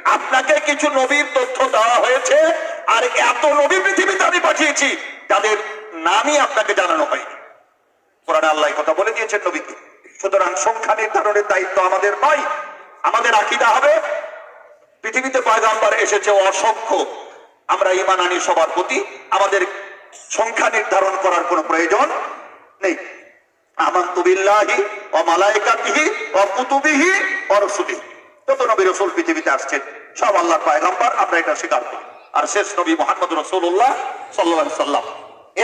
আপনাকে কিছু নবীর তথ্য দেওয়া হয়েছে, আর এত নবী পৃথিবীতে আমি পাঠিয়েছি যাদের নামই আপনাকে জানানো হয়নি। কোরআনে আল্লাহ কথা বলে দিয়েছেন নবীকে। সুতরাং সংখ্যা নির্ধারণের দায়িত্ব আমাদের নয়। আমাদের আকীদা হবে পৃথিবীতে পয়গম্বর এসেছে অসংখ্য, আমরা ঈমান আনি সবার প্রতি, আমাদের সংখ্যা নির্ধারণ করার কোনো প্রয়োজন নেই। আমানতু বিল্লাহি ওয়া মালাইকাতিহি ওয়া কুতুবিহি ওয়া রুসুলিহি। যত নবী রাসূল পৃথিবীতে আসছেন সব আল্লাহর পয়গম্বর, আমরা এটা স্বীকার করি। আর শেষ নবী মুহাম্মদ রাসূলুল্লাহ সাল্লাল্লাহু আলাইহি সাল্লাম।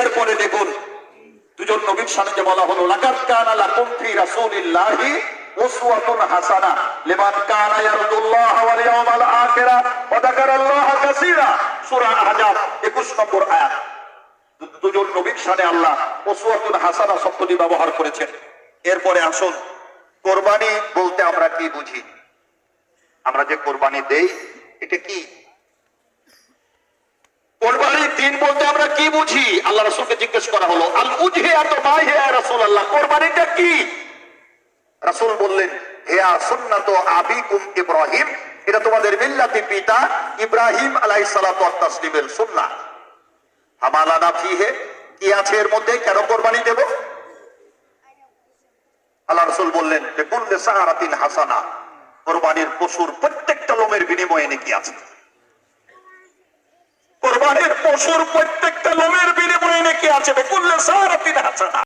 এরপরে দেখুন দুজন নবীর সামনে যে বলা হলো, লাকাদ কানা লাকুম ফি রাসূলিল্লাহি উসওয়াতুন হাসানাহ লিমান কানা ইয়ারজুল্লাহ ওয়াল ইয়াউমাল আখিরা ওয়া যাকারাল্লাহা কাসীরা। সূরা আহজাব 21 নম্বর আয়াত। দুজন নবীর সামনে আল্লাহ উসওয়াতুন হাসানাহ শব্দটি ব্যবহার করেছেন। এরপরে আসুন, কোরবানি বলতে আমরা কি বুঝি? আমরা যে কোরবানি দেই এটা কি? কোরবানির দিন বলতে আমরা কি বুঝি? আল্লাহ রাসূলকে জিজ্ঞেস করা হলো, আল উযহিয়াতু মা হিয়া ইয়া রাসূলুল্লাহ, কোরবানিটা কি? রাসূল বললেন, হিয়া সুন্নাতু আবিকুম ইব্রাহিম, এটা তোমাদের মিল্লাতি পিতা ইব্রাহিম আলাইহিস সালাতু ওয়াত তাসলিমের সুন্নাহ। হামালানা ফিহে, কি আছে এর মধ্যে, কেন কোরবানি দেব? আল্লাহ রাসূল বললেন যে কুল্লু সারাতিন হাসানা, কোরবানির পশুর প্রত্যেকটা লোমের বিনিময়ে নেকি আছে। কোরবানির পশুর প্রত্যেকটা লোমের বিনিময়ে নেকি আছে। কুল্লু সারাতিন হাসানা।